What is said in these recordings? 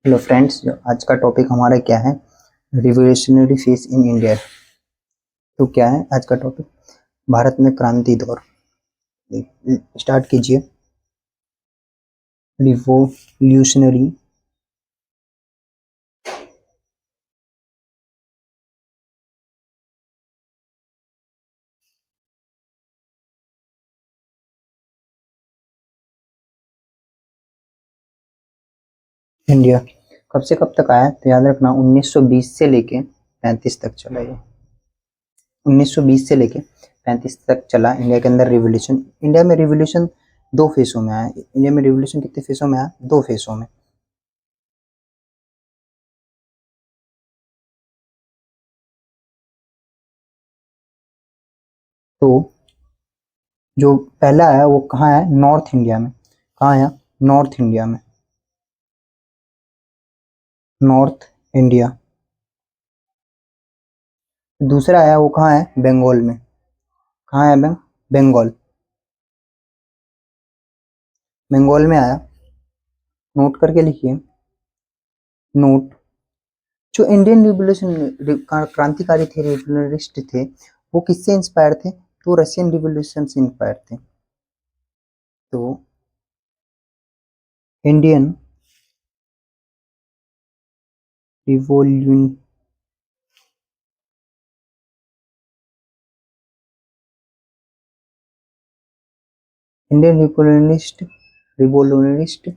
Hello friends, जो आज का टॉपिक हमारा क्या है? Revolutionary phase in India. तो क्या है आज का टॉपिक? भारत में क्रांति दौर। स्टार्ट कीजिए। रिवोल्यूशनरी इंडिया कब से कब तक आया? तो याद रखना 1920 से लेके 35 तक चला ये। 1920 से लेके 35 तक चला इंडिया के अंदर रिवोल्यूशन। इंडिया में रिवोल्यूशन दो फेसों में आया। इंडिया में रिवोल्यूशन कितने फेसों में आया? दो फेसों में। तो जो पहला आया वो कहाँ है? नॉर्थ इंडिया में। कहाँ है? नॉर्थ इंडिया में। North India. दूसरा आया वो कहाँ है? बंगाल में। कहाँ है? बंगाल। बंगाल में आया। नोट करके लिखिए। नोट। जो इंडियन रिवोल्यूशन क्रांतिकारी थे, रिवोल्यूशनिस्ट थे, वो किससे इंस्पायर थे? तो रशियन रिवोल्यूशन से इंस्पायर थे। तो Indian revolution Indian revolutionist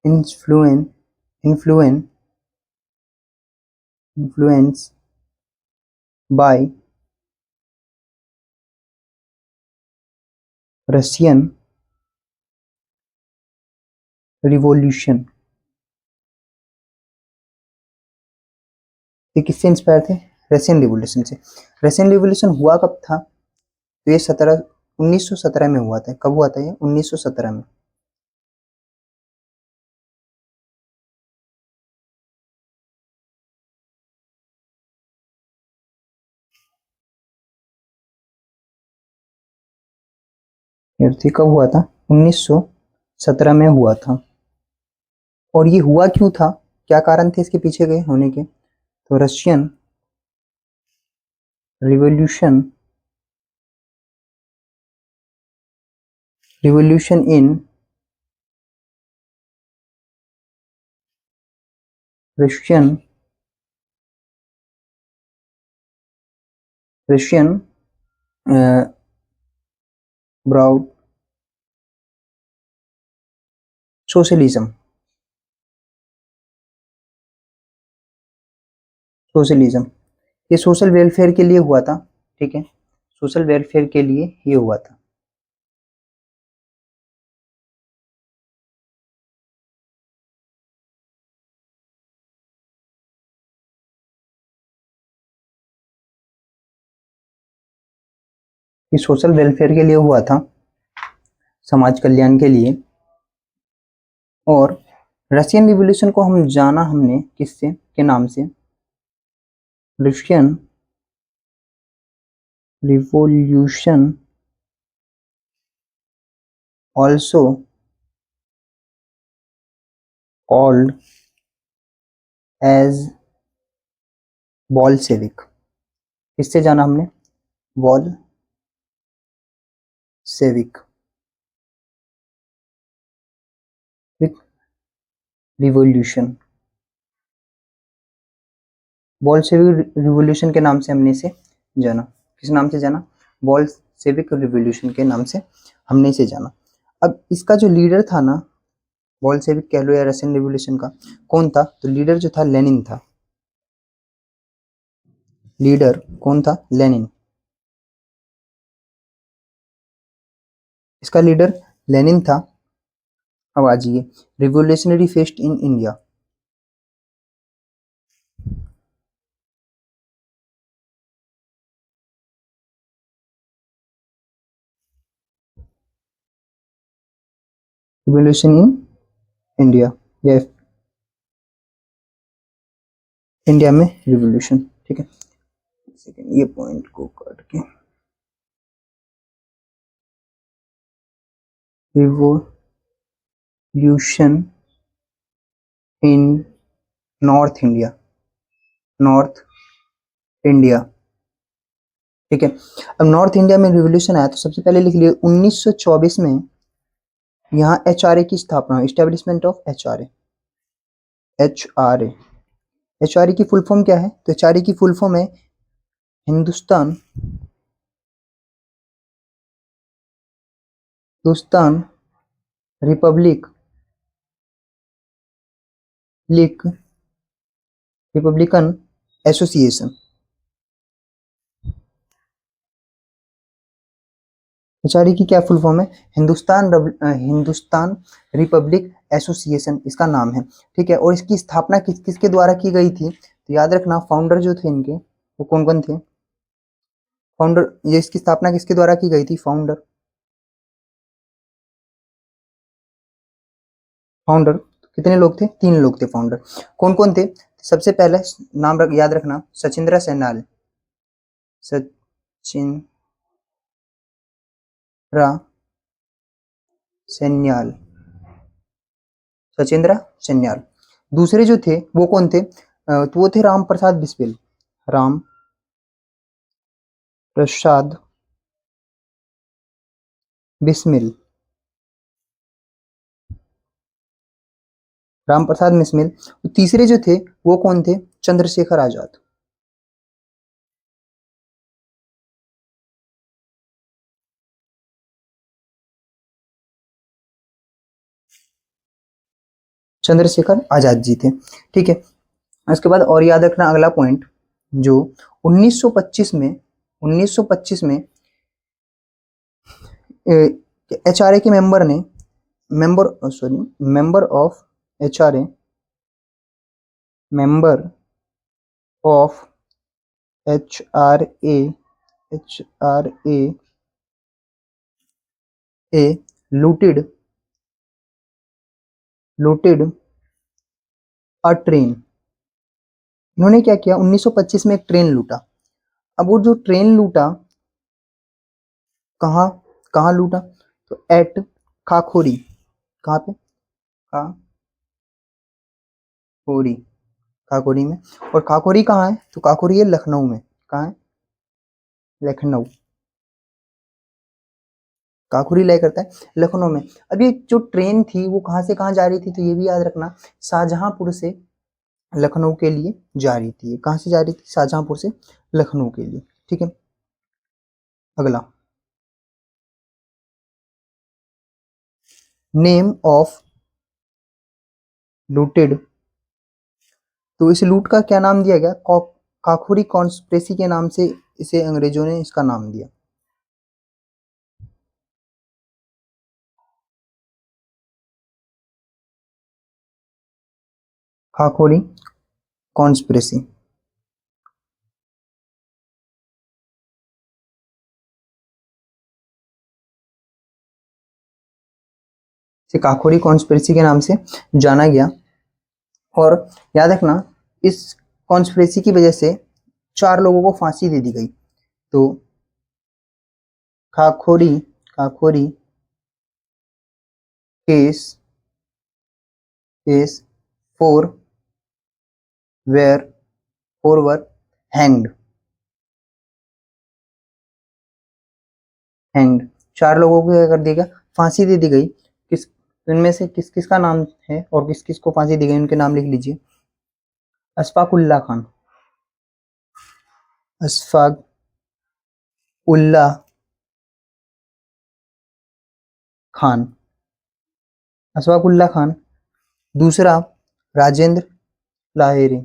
influence influence influence by Russian revolution. ये किससे इंस्पायर थे? रशियन रिवॉल्यूशन से। रशियन रिवॉल्यूशन हुआ कब था? तो ये 1917 में हुआ था। कब हुआ था ये? 1917 में। ये थी कब हुआ था? 1917 में हुआ था। और ये हुआ क्यों था? क्या कारण थे इसके पीछे के होने के? तो Russian revolution revolution in Russian Russian brought socialism. Socialism ये सोशल वेलफेयर के लिए हुआ था। ठीक है, सोशल वेलफेयर के लिए ये हुआ था। ये सोशल वेलफेयर के लिए हुआ था, समाज कल्याण के लिए। और रशियन रिवॉल्यूशन को हम जाना हमने किससे, के नाम से? Russian revolution also called as Bolshevik. किससे जाना हमने? Bolshevik revolution. बॉल्शेविक रिवॉल्यूशन के नाम से हमने इसे जाना। किस नाम से जाना? बॉल्शेविक रिवॉल्यूशन के नाम से हमने इसे जाना। अब इसका जो लीडर था ना, बॉल्शेविक कह लो या रशियन रिवॉल्यूशन का, कौन था? तो लीडर जो था लेनिन था। लीडर कौन था? लेनिन। इसका लीडर लेनिन था। अब आ जाइए, revolutionary fest in India. Revolution in India या इंडिया में रिवोल्यूशन। ठीक है, सेकेंड ये पॉइंट को काट के revolution in north India, north India. ठीक है, अब नॉर्थ इंडिया में रिवोल्यूशन आया तो सबसे पहले लिख लिए 1924 में यहाँ एचआरए की स्थापना, establishment of HRA. HRA, HRA की फुल फॉर्म क्या है? तो एचआरए की फुल फॉर्म है Hindustan Hindustan Republican association. HRA की क्या फुल फॉर्म है? हिंदुस्तान रिपब्लिक एसोसिएशन इसका नाम है। ठीक है, और इसकी स्थापना किसके द्वारा की गई थी? तो याद रखना, फाउंडर जो थे इनके वो कौन कौन थे? फाउंडर, ये इसकी स्थापना किसके द्वारा की गई थी? फाउंडर, फाउंडर कितने लोग थे? 3 लोग थे फाउंडर। कौन कौन थे? सबसे पहले नाम याद रखना, सचिंद्रा सैन्याल। सचिंद्रा सैन्याल, सचिंद्रा सैन्याल। दूसरे जो थे वो कौन थे? तो वो थे राम प्रसाद बिस्मिल। राम प्रसाद बिस्मिल, राम प्रसाद बिस्मिल। तीसरे जो थे वो कौन थे? चंद्रशेखर आजाद। चंद्रशेखर आजाद जी थे। ठीक है, उसके बाद और याद रखना अगला पॉइंट, जो 1925 में 1925 में एचआरए के मेंबर ने member of HRA, member of HRA HRA A looted a train. इन्होंने क्या किया? 1925 में एक ट्रेन लूटा। अब वो जो ट्रेन लूटा, कहाँ कहाँ लूटा? तो एट खाखोरी। कहाँ पे? खाखोरी, खाखोरी में। और खाखोरी कहाँ है? तो खाखोरी है लखनऊ में। कहाँ है? लखनऊ। काकुरी लय करता है लखनऊ में। अब ये जो ट्रेन थी वो कहाँ से कहाँ जा रही थी? तो ये भी याद रखना, शाहजहांपुर से लखनऊ के लिए जा रही थी। ये कहाँ से जा रही थी? शाहजहांपुर से लखनऊ के लिए। ठीक है, अगला, नेम ऑफ लूटेड। तो इस लूट का क्या नाम दिया गया? काखोरी कॉन्स्पिरेसी के नाम से इसे अंग्रेजों ने इसका नाम दिया। काकोरी कॉन्स्पिरेसी। इसे काकोरी कॉन्स्पिरेसी के नाम से जाना गया। और याद रखना, इस कॉन्स्पिरेसी की वजह से 4 लोगों को फांसी दे दी गई। तो Kakori Kakori case case four were four were hanged. Hanged, 4 लोगों को क्या कर दिया गया? फांसी दे दी गई। किस इनमें से किस किस का नाम है और किस किस को फांसी दी गई, उनके नाम लिख लीजिए। अशफाक उल्लाह खान, अशफाक उल्लाह खान, अशफाक उल्लाह खान। दूसरा राजेंद्र लाहिरी,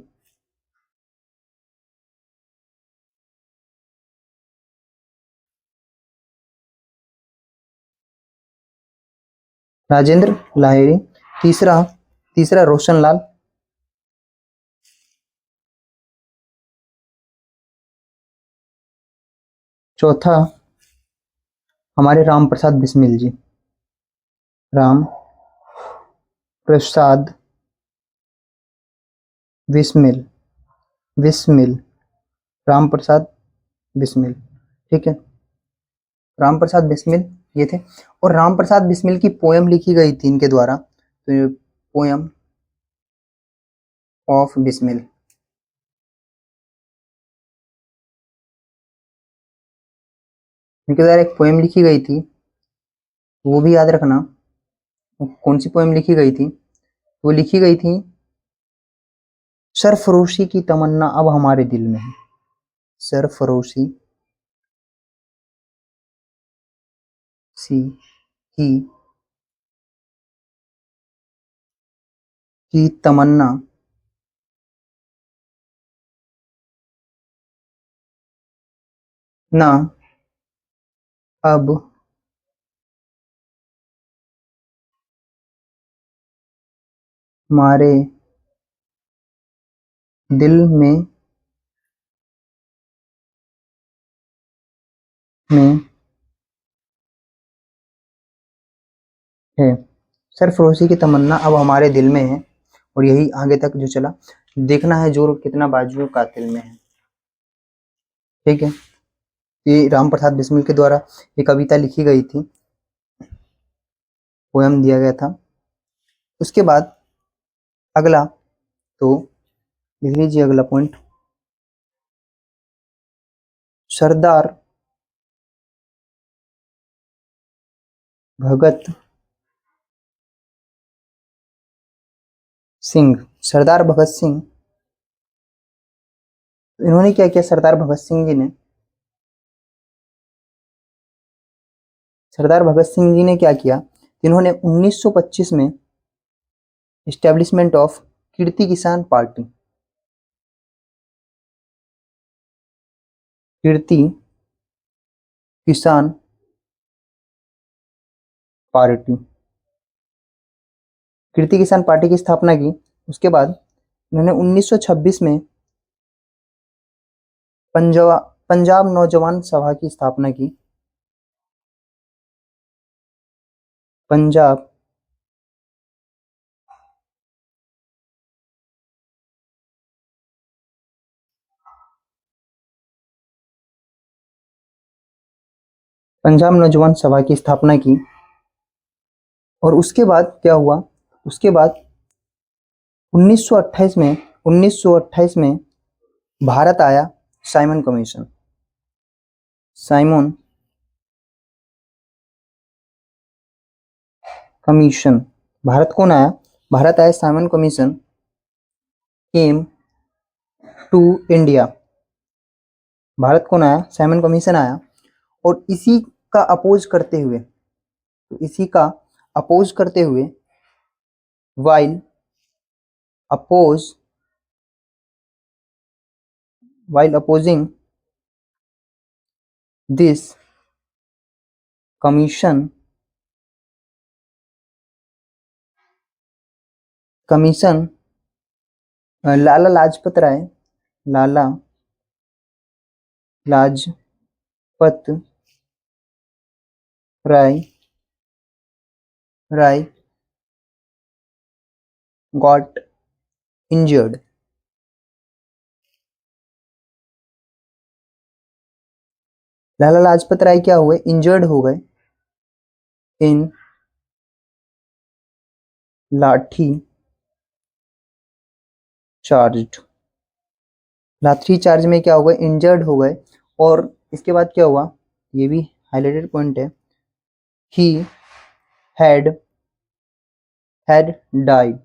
राजेंद्र लाहिरी। तीसरा तीसरा रोशन लाल। चौथा हमारे राम प्रसाद बिस्मिल जी, राम प्रसाद बिस्मिल, बिस्मिल, राम प्रसाद बिस्मिल। ठीक है, राम प्रसाद बिस्मिल ये थे। और राम प्रसाद बिस्मिल की पोयम लिखी गई थी इनके द्वारा। तो ये पोयम ऑफ बिस्मिल। इनके द्वारा एक पोएम लिखी गई थी, वो भी याद रखना। वो कौन सी पोएम लिखी गई थी? वो लिखी गई थी सरफरोशी की तमन्ना अब हमारे दिल में है। सरफरोशी सी की तमन्ना ना अब हमारे दिल में है। सरफरोशी की तमन्ना अब हमारे दिल में है, और यही आगे तक जो चला। देखना है जोर कितना बाजुओं कातिल में है। ठीक है, ये राम प्रसाद बिस्मिल के द्वारा ये कविता लिखी गई थी, पोयम दिया गया था। उसके बाद अगला, तो लिख लीजिए अगला पॉइंट, सरदार भगत सिंह। सरदार भगत सिंह, इन्होंने क्या किया? सरदार भगत सिंह जी ने, सरदार भगत सिंह जी ने क्या किया? इन्होंने 1925 में एस्टेब्लिशमेंट ऑफ कीर्ति किसान पार्टी, कीर्ति किसान पार्टी, कीर्ति किसान पार्टी की स्थापना की। उसके बाद इन्होंने 1926 में पंजाब नौजवान सभा की स्थापना की। पंजाब पंजाब नौजवान सभा की स्थापना की। और उसके बाद क्या हुआ? उसके बाद 1928 में 1928 में भारत आया साइमन कमीशन। साइमन कमीशन, भारत कौन आया? भारत आया Simon Commission came to India. भारत कौन आया? साइमन कमीशन आया। और इसी का अपोज करते हुए, इसी का अपोज करते हुए, while oppose while opposing this commission Lala Lajpat Rai, Lala Lajpat Rai got injured। Lala Lajpat Rai क्या हुए? इंजर्ड हो गए इन लाठी चार्ज। लाठी चार्ज में क्या हो गए? इंजर्ड हो गए। और इसके बाद क्या हुआ? ये भी हाईलाइटेड पॉइंट है, ही हैड डाइड।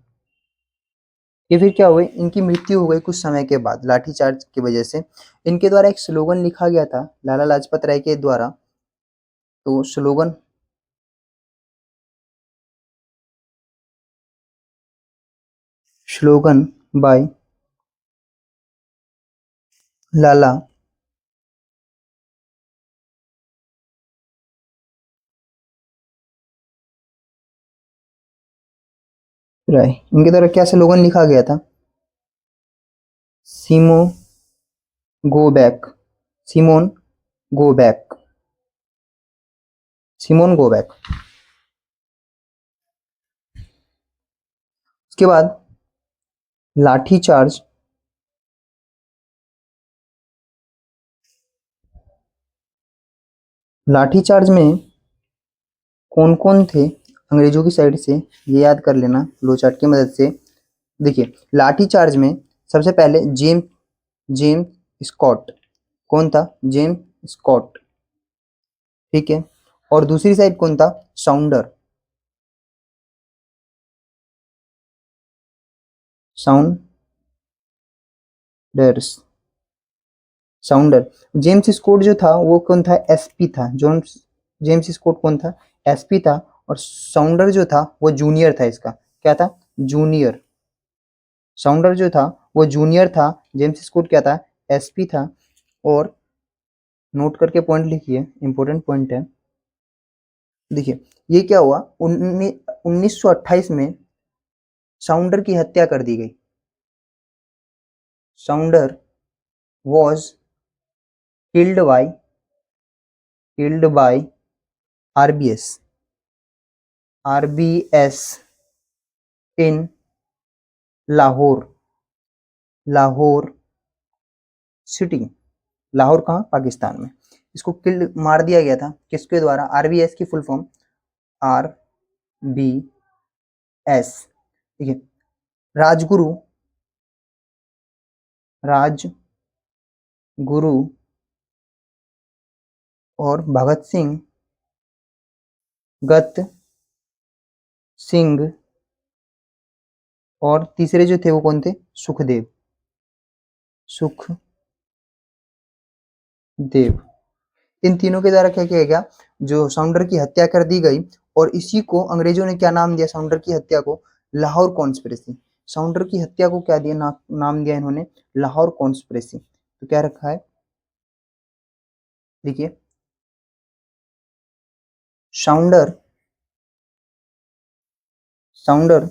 ये फिर क्या हुए? इनकी मृत्यु हो गई कुछ समय के बाद लाठीचार्ज की वजह से। इनके द्वारा एक स्लोगन लिखा गया था लाला लाजपत राय के द्वारा, तो स्लोगन बाय लाला राय, इनके द्वारा क्या स्लोगन लिखा गया था? Simon go back, Simon go back, Simon go back. उसके बाद लाठी चार्ज, लाठी चार्ज में कौन कौन थे अंग्रेजों की साइड से, ये याद कर लेना फ्लो चार्ट की मदद से। देखिए लाठी चार्ज में सबसे पहले जेम्स जेम्स स्कॉट, कौन था? जेम्स स्कॉट, ठीक है। और दूसरी साइड कौन था? Saunder, Saunders, Saunder. James Scott जो था वो कौन था? एसपी था। जोन्स जेम्स स्कॉट कौन था? एसपी था। और साउंडर जो था वो जूनियर था इसका। क्या था? जूनियर। साउंडर जो था वो जूनियर था। जेम्स स्कॉट क्या था? एसपी था। और नोट करके पॉइंट लिखिए, इंपॉर्टेंट पॉइंट है। देखिए ये क्या हुआ, 1928 में साउंडर की हत्या कर दी गई। साउंडर was killed by RBS RBS in Lahore, Lahore city. Lahore कहाँ? पाकिस्तान में। इसको किल्ड मार दिया गया था किसके द्वारा? आरबीएस की full form R B S, ठीक है। राजगुरु, राजगुरु और भगत सिंह, गत सिंह, और तीसरे जो थे वो कौन थे? सुखदेव, सुखदेव। इन तीनों के द्वारा क्या किया गया? जो साउंडर की हत्या कर दी गई। और इसी को अंग्रेजों ने क्या नाम दिया? साउंडर की हत्या को लाहौर कॉन्स्पिरेसी। साउंडर की हत्या को क्या दिया? नाम दिया इन्होंने लाहौर कॉन्स्पिरेसी। तो क्या रखा है? देखिए साउंडर, साउंडर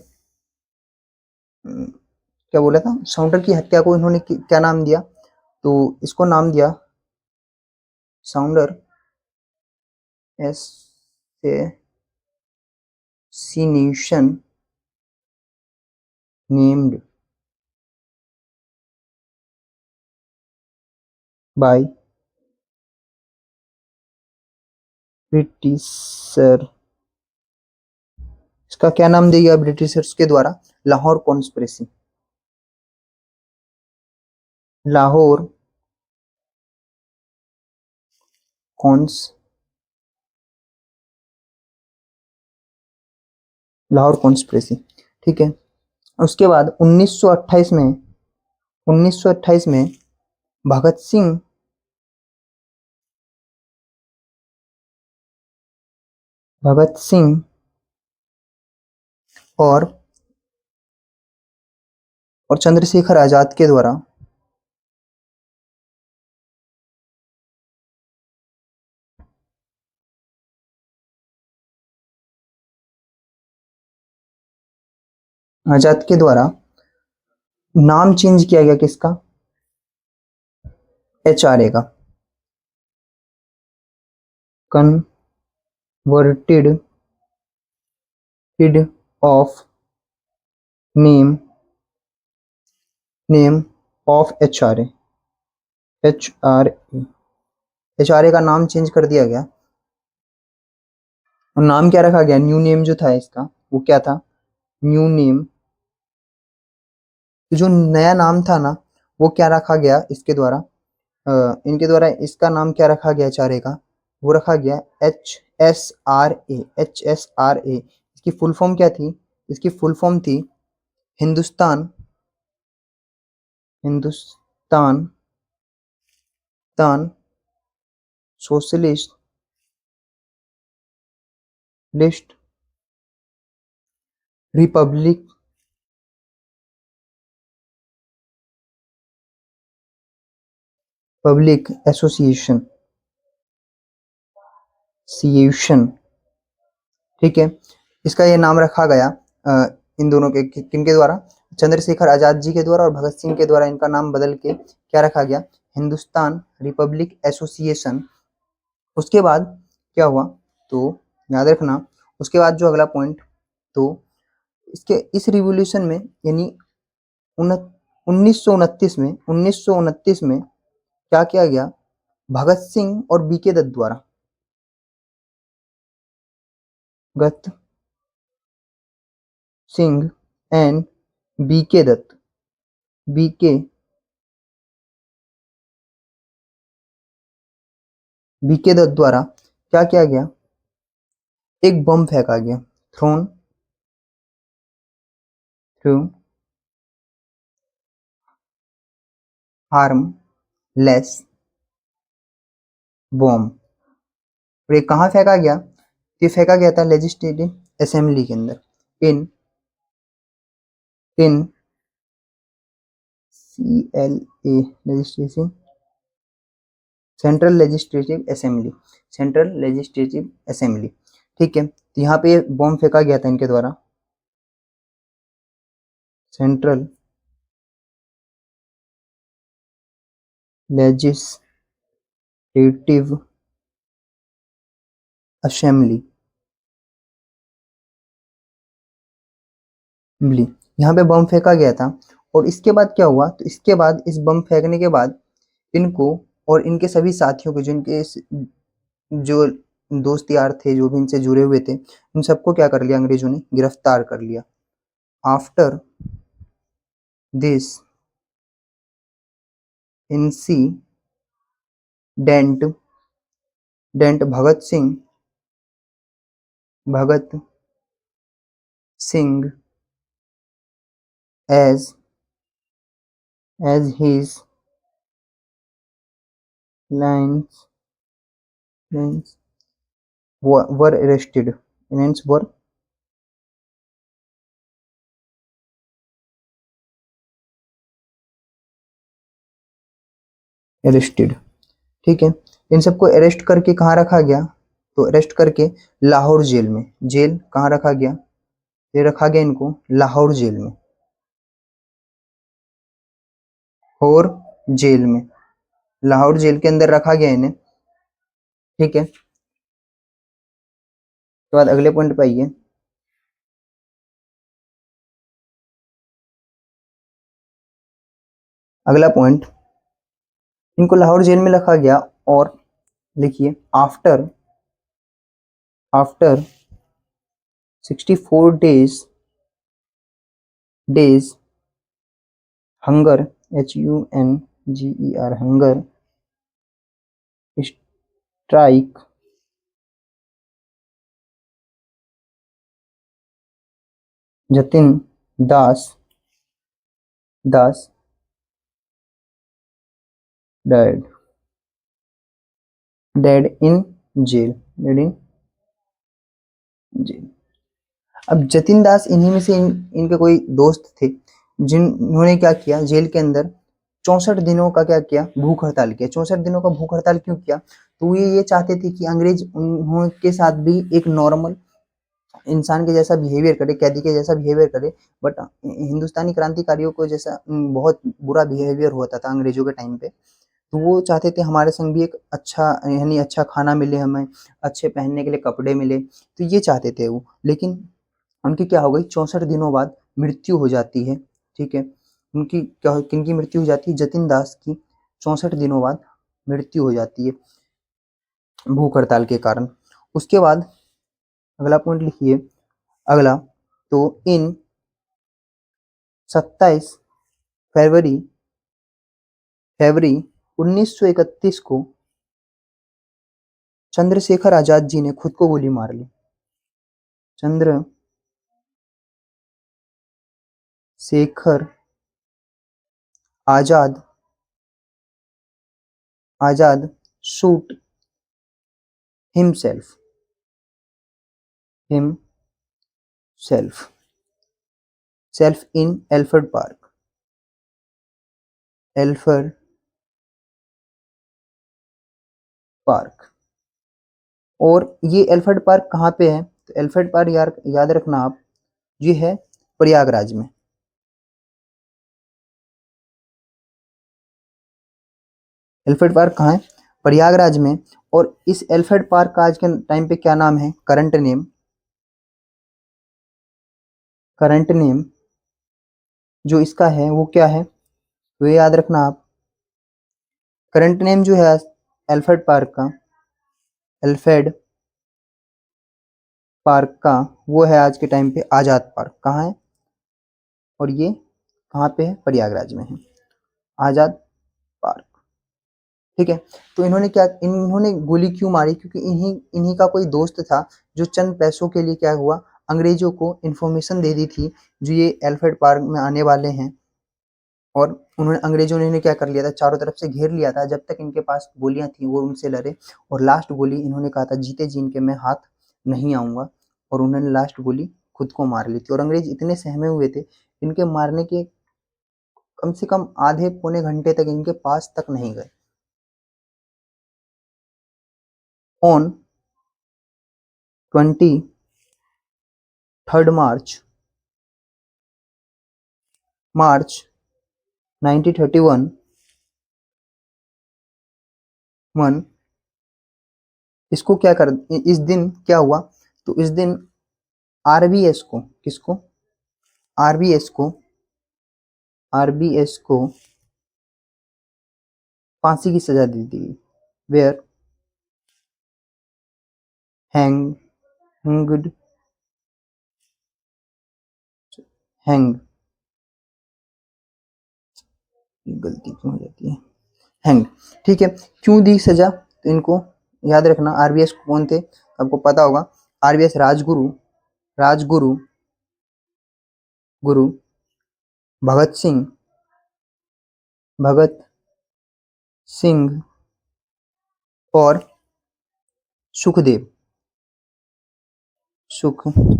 क्या बोला था? साउंडर की हत्या को इन्होंने क्या नाम दिया? तो इसको नाम दिया साउंडर assassination named by ब्रिटिशर। इसका क्या नाम दिया गया ब्रिटिशर्स के द्वारा? Lahore conspiracy. Lahore cons Lahore conspiracy, ठीक है। उसके बाद 1928 में, 1928 में भगत सिंह, भगत सिंह और चंद्रशेखर आजाद के द्वारा, आजाद के द्वारा नाम चेंज किया गया किसका? एचआरए का। Converted of name, name of HRA, HRA, HRA का नाम चेंज कर दिया गया। और नाम क्या रखा गया? न्यू नेम जो था इसका वो क्या था? New name. तो जो नया नाम था ना वो क्या रखा गया इसके द्वारा? इनके द्वारा इसका नाम क्या रखा गया एचआरए का? वो रखा गया HSRA, HSRA। इसकी फुल फॉर्म क्या थी? इसकी फुल फॉर्म थी हिंदुस्तान, हिंदुस्तान तान socialist list republic, public association, सिएशन, ठीक है। इसका ये नाम रखा गया इन दोनों के किनके द्वारा? चंद्रशेखर आजाद जी के द्वारा और भगत सिंह के द्वारा इनका नाम बदल के क्या रखा गया? Hindustan Republic association. उसके बाद क्या हुआ? तो याद रखना, उसके बाद जो अगला पॉइंट, तो इसके इस रिवॉल्यूशन में यानी 1929 में, 1929 में क्या किया गया? भगत सिंह और बीके दत्त द्वारा, गत Singh and BK Dutt, BK BK Dutt द्वारा क्या किया गया, एक बम फेंका गया, थ्रोन थ्रू हार्मलेस बॉम्ब। और ये कहाँ फेंका गया, ये फेंका गया था लेजिस्लेटिव असेंबली के अंदर, इन इन CLA legislative central legislative assembly, central legislative assembly. ठीक है, तो यहाँ पे बॉम्ब फेंका गया था इनके द्वारा, सेंट्रल लेजिस्लेटिव असेंबली, यहाँ पे बम फेंका गया था। और इसके बाद क्या हुआ, तो इसके बाद इस बम फेंकने के बाद इनको और इनके सभी साथियों को, जिनके जो दोस्त यार थे, जो भी इनसे जुड़े हुए थे, उन सबको क्या कर लिया, अंग्रेजों ने गिरफ्तार कर लिया। After this incident Bhagat Singh as his lines were arrested, lines were arrested। ठीक है, इन सबको अरेस्ट करके कहाँ रखा गया, तो अरेस्ट करके लाहौर जेल में, जेल कहाँ रखा गया, ये रखा गया इनको लाहौर जेल में, और जेल में, लाहौर जेल के अंदर रखा गया इन्हें। ठीक है, तो बाद अगले पॉइंट पे आइए। अगला पॉइंट, इनको लाहौर जेल में रखा गया, और लिखिए after after 64 days hunger, HUNGER hunger strike, Jatin Das died in jail, अब जतिन दास इन्हीं में से इनके कोई दोस्त थे, जिन्होंने क्या किया, जेल के अंदर 64 दिनों का क्या किया, भूख हड़ताल किया। 64 दिनों का भूख हड़ताल क्यों किया, तो ये चाहते थे कि अंग्रेज उनके साथ भी एक नॉर्मल इंसान के जैसा बिहेवियर करे, कैदी के जैसा बिहेवियर करे। बट हिंदुस्तानी क्रांतिकारियों को जैसा बहुत बुरा बिहेवियर होता था अंग्रेजों के टाइम पे, तो वो चाहते थे हमारे संग भी एक अच्छा, यानी अच्छा खाना मिले, हमें अच्छे पहनने के लिए कपड़े मिले, तो ये चाहते थे वो। लेकिन उनकी क्या हो गई, 64 दिनों बाद मृत्यु हो जाती है। ठीक है, उनकी क्या, किनकी मृत्यु हो जाती है, जतिन दास की 64 दिनों बाद मृत्यु हो जाती है भूख हड़ताल के कारण। उसके बाद अगला पॉइंट लिखिए, अगला, तो इन 27 फरवरी 1931 को चंद्रशेखर आजाद जी ने खुद को गोली मार ली। Chandrashekhar Azad shoot himself in Alfred park. और ये एल्फर्ड पार्क कहाँ पे है, तो एल्फर्ड पार्क याद रखना आप, ये है प्रयागराज में। एल्फर्ड पार्क कहाँ है, प्रयागराज में। और इस एल्फर्ड पार्क का आज के टाइम पे क्या नाम है, करंट नेम जो इसका है वो क्या है, तो ये याद रखना आप, करंट नेम जो है एल्फर्ड पार्क का, एल्फ्रेड पार्क का, वो है आज के टाइम पे आजाद पार्क। कहाँ है, और ये कहाँ पे है, प्रयागराज में है, आजाद पार्क। ठीक है, तो इन्होंने गोली क्यों मारी, क्योंकि इन्हीं इन्हीं का कोई दोस्त था जो चंद पैसों के लिए क्या हुआ, अंग्रेजों को इन्फॉर्मेशन दे दी थी जो ये एलिफेंट पार्क में आने वाले हैं। और उन्होंने अंग्रेजों ने इन्हें क्या कर लिया था, चारों तरफ से घेर लिया था, जब तक इनके पास गोलियां थी वो उनसे लड़े, और लास्ट गोली इन्होंने कहा था जीते जी इनके मैं हाथ नहीं आऊंगा, और उन्होंने लास्ट गोली खुद को मार ली थी। और अंग्रेज इतने सहमे हुए थे, इनके मारने के कम से कम आधे पौने घंटे तक इनके पास तक नहीं गए। ऑन 23 मार्च 1931 वन, इसको क्या कर, इस दिन क्या हुआ, तो इस दिन आरबीएस को, किसको, आरबीएस को, आरबीएस को फांसी की सजा दे दी गई, वेयर हैंग्ड, हैंग, गलती क्यों हो जाती है, हैंग। ठीक है, क्यों दी सजा, तो इनको याद रखना, आरबीएस कौन थे आपको पता होगा, आरबीएस राजगुरु, राजगुरु गुरु भगत सिंह, भगत सिंह और सुखदेव, सुखदेव।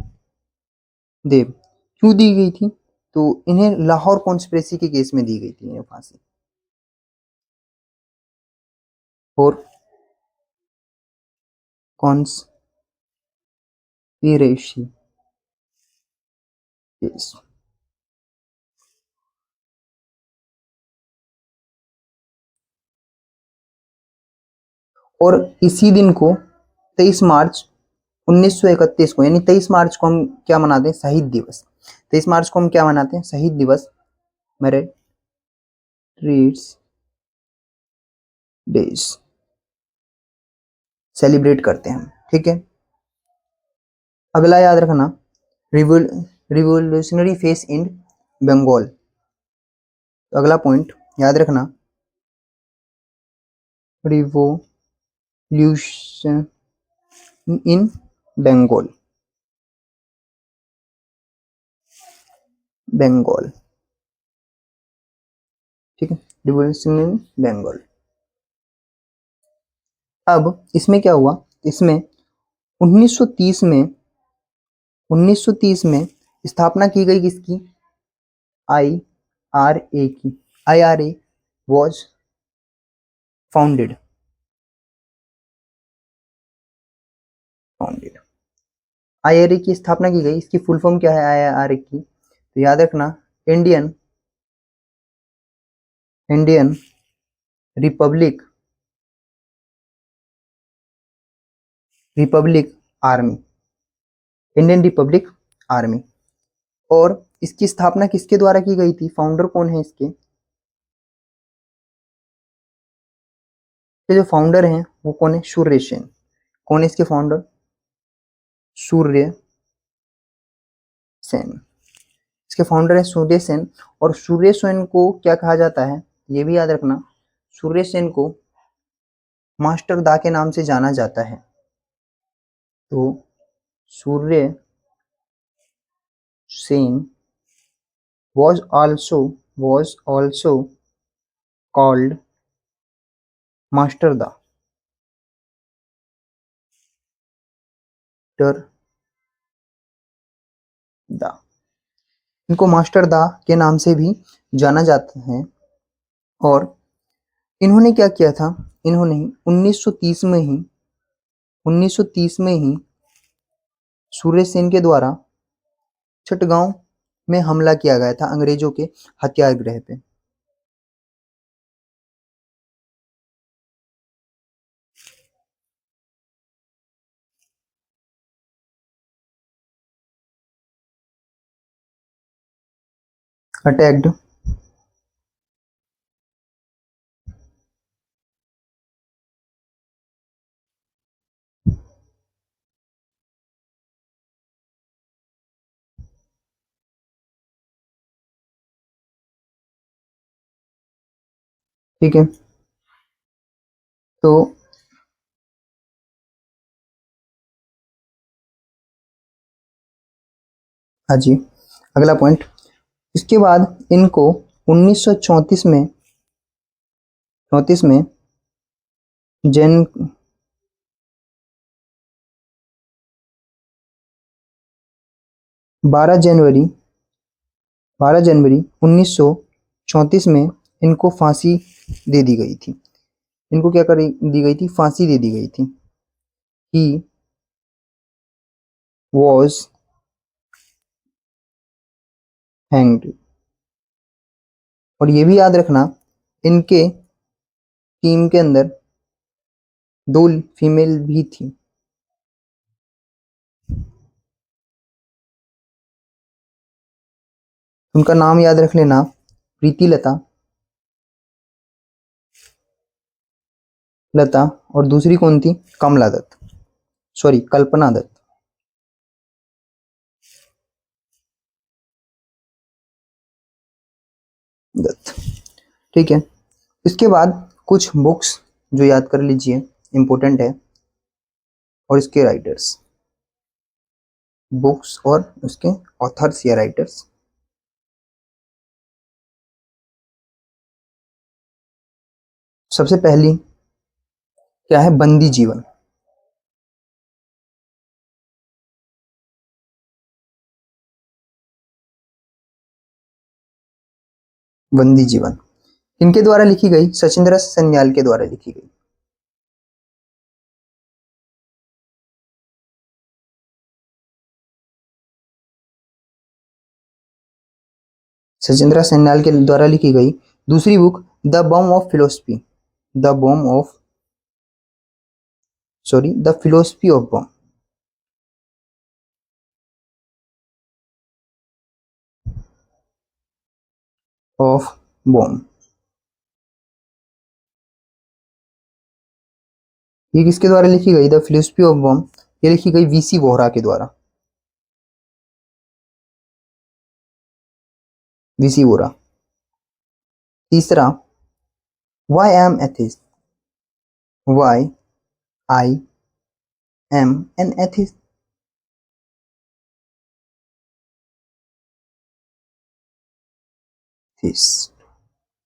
क्यों दी गई थी, तो इन्हें लाहौर कॉन्स्पिरेसी के केस में दी गई थी इन्हें फांसी, और कॉन्स्पिरेसी केस। और इसी दिन को 23 मार्च 1931 को, यानी 23 मार्च को हम क्या मनाते हैं, शहीद दिवस। 23 मार्च को हम क्या मनाते हैं, शहीद दिवस, मेरिट्स डेज सेलिब्रेट करते हैं हम। ठीक है, अगला याद रखना, रिवोल्यूशनरी फेस इन बंगाल। अगला पॉइंट याद रखना, रिवोल्यूशन इन बंगाल, बंगाल। ठीक है, रिवोल्यूशन इन बंगाल। अब इसमें क्या हुआ, इसमें 1930 में, 1930 में स्थापना की गई किसकी, आई आर ए की, I R A was founded, founded, I R A की स्थापना की गई। इसकी फुल फॉर्म क्या है आई आर ए की, तो याद रखना, Indian, Indian Republic, Republic army, Indian Republic army. और इसकी स्थापना किसके द्वारा की गई थी, फाउंडर कौन है इसके, जो फाउंडर हैं वो कौन है, सूर्य सेन। कौन है इसके फाउंडर, सूर्य सेन, इसके फाउंडर है सूर्य सेन। और सूर्य सेन को क्या कहा जाता है, ये भी याद रखना, सूर्य सेन को मास्टर दा के नाम से जाना जाता है। तो Surya Sen was also called master Da, master Da, इनको मास्टर दा के नाम से भी जाना जाता है। और इन्होंने क्या किया था, इन्होंने 1930 में ही, 1930 में ही सूर्य सेन के द्वारा चटगांव में हमला किया गया था अंग्रेजों के हत्याग्रह पे। अटैक्ड ठीक है, तो हाँ जी, अगला पॉइंट। इसके बाद इनको 1934 में जैन 12 जनवरी 1934 में इनको फांसी दे दी गई थी। इनको क्या कर दी गई थी? फांसी दे दी गई थी। He was hanged. और ये भी याद रखना, इनके टीम के अंदर 2 फीमेल भी थी। उनका नाम याद रख लेना, प्रीति लता और दूसरी कौन थी? कमला दत्त, सॉरी कल्पना दत्त। ठीक है, इसके बाद कुछ बुक्स जो याद कर लीजिए, इंपॉर्टेंट है, और इसके राइटर्स, बुक्स और उसके ऑथर्स या राइटर्स। सबसे पहली क्या है? बंदी जीवन। बंदी जीवन इनके द्वारा लिखी गई, सचिंद्र सन्याल के द्वारा लिखी गई। सचिंद्र सन्याल के द्वारा लिखी गई। दूसरी book the bomb of philosophy, the bomb of sorry the philosophy of bomb, of bomb. ये किसके द्वारा लिखी गई? द फिलोसफी ऑफ बॉम ये लिखी गई वीसी वोहरा के द्वारा, वीसी वोहरा। तीसरा, why am atheist, why I am an atheist.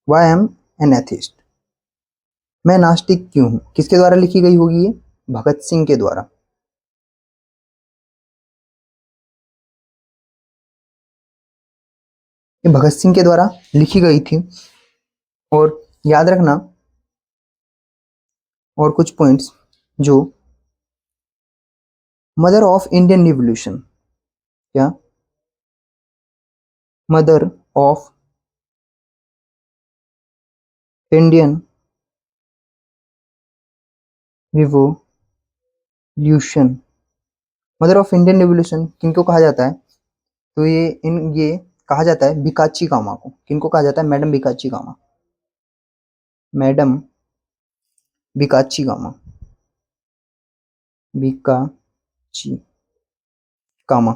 Why am an atheist, मैं नास्तिक क्यों हूं, किसके द्वारा लिखी गई होगी ये? भगत सिंह के द्वारा। ये भगत सिंह के द्वारा लिखी गई थी। और याद रखना और कुछ पॉइंट्स, जो मदर ऑफ इंडियन रिवॉल्यूशन, क्या? Mother of Indian revolution, mother of Indian revolution किनको कहा जाता है? तो ये कहा जाता है बिकाची कामा को। किनको कहा जाता है? मैडम बिकाची कामा, मैडम बिकाची कामा, बिकाची कामा।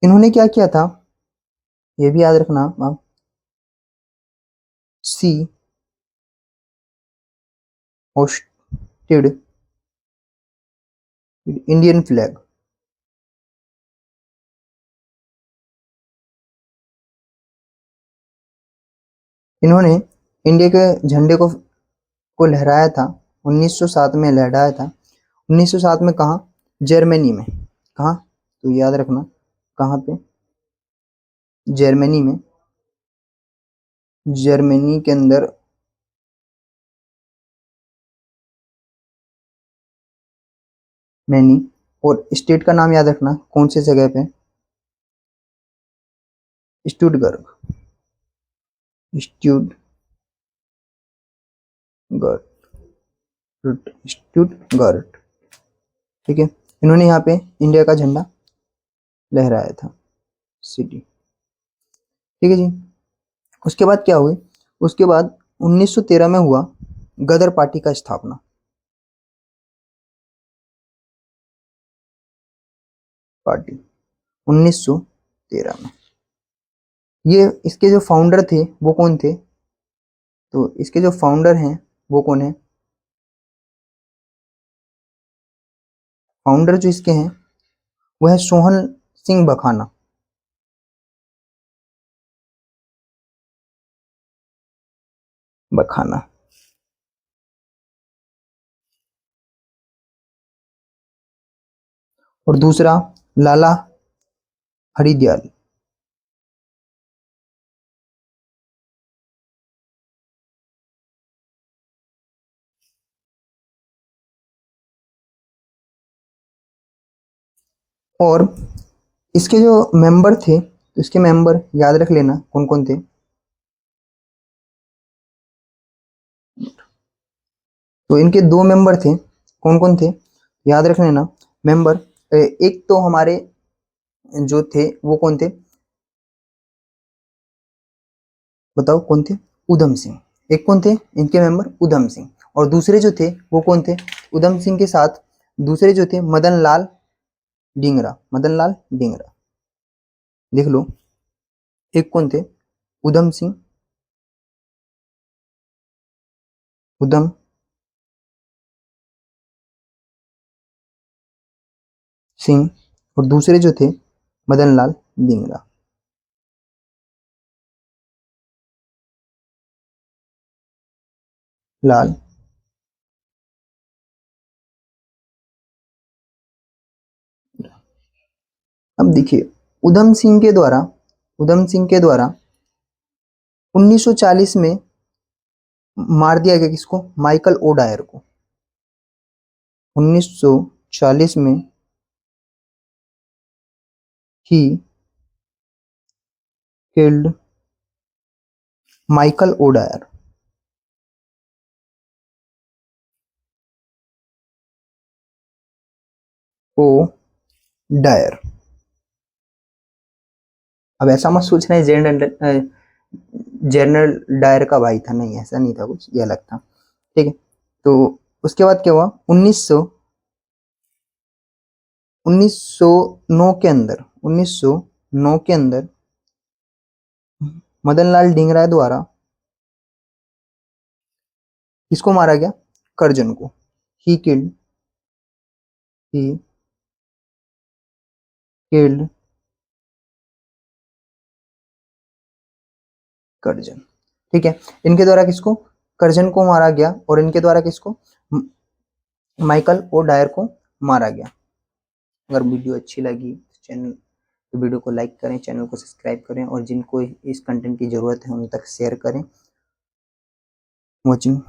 इन्होंने क्या किया था? ये भी याद रखना आप, सी होस्टेड इंडियन फ्लैग। इन्होंने इंडिया के झंडे को लहराया था, 1907 में लहराया था। 1907 में कहा? जर्मनी में। कहा? तो याद रखना, कहाँ पे? जर्मनी में। जर्मनी के अंदर मैनी, और स्टेट का नाम याद रखना कौन से जगह पे? स्टुटगर्ग, स्टुटगर्ट। ठीक है, इन्होंने यहाँ पे इंडिया का झंडा लहराया था, सिटी। ठीक है जी। उसके बाद क्या हुई? उसके बाद 1913 में हुआ गदर पार्टी का स्थापना। पार्टी 1913 में ये इसके जो फाउंडर थे वो कौन थे? तो इसके जो फाउंडर हैं वो कौन है? फाउंडर जो इसके हैं वो है सोहन सिंह बखाना। बखाना। और दूसरा लाला हरिदयाल। और इसके जो मेंबर थे, तो इसके मेंबर याद रख लेना कौन कौन थे। तो इनके दो मेंबर थे, कौन कौन थे याद रख लेना मेंबर। एक तो हमारे जो थे वो कौन थे, बताओ कौन थे? उधम सिंह। एक कौन थे इनके मेंबर? उधम सिंह। और दूसरे जो थे वो कौन थे? उधम सिंह के साथ दूसरे जो थे मदन लाल डिंगरा। मदन लाल डिंगरा, देख लो। एक कौन थे? उधम सिंह, उधम सिंह। और दूसरे जो थे मदन लाल डिंगरा। लाल अब देखिए, उधम सिंह के द्वारा 1940 में मार दिया गया किसको? माइकल ओ डायर को। 1940 में ही killed Michael O Dyer. O Dyer. अब ऐसा मत सोचना है जनरल डायर का भाई था, नहीं ऐसा नहीं था, कुछ ये अलग था। ठीक है। तो उसके बाद क्या हुआ? 1909 के अंदर, 1909 के अंदर मदन लाल डिंगरा द्वारा किसको मारा गया? करजन को। He killed he killed Curzon. ठीक है। इनके द्वारा किसको? करजन को मारा गया। और इनके द्वारा किसको? माइकल ओ डायर को मारा गया। अगर वीडियो अच्छी लगी चैनल तो वीडियो को लाइक करें, चैनल को सब्सक्राइब करें, और जिनको इस कंटेंट की ज़रूरत है उन तक शेयर करें। वॉचिंग।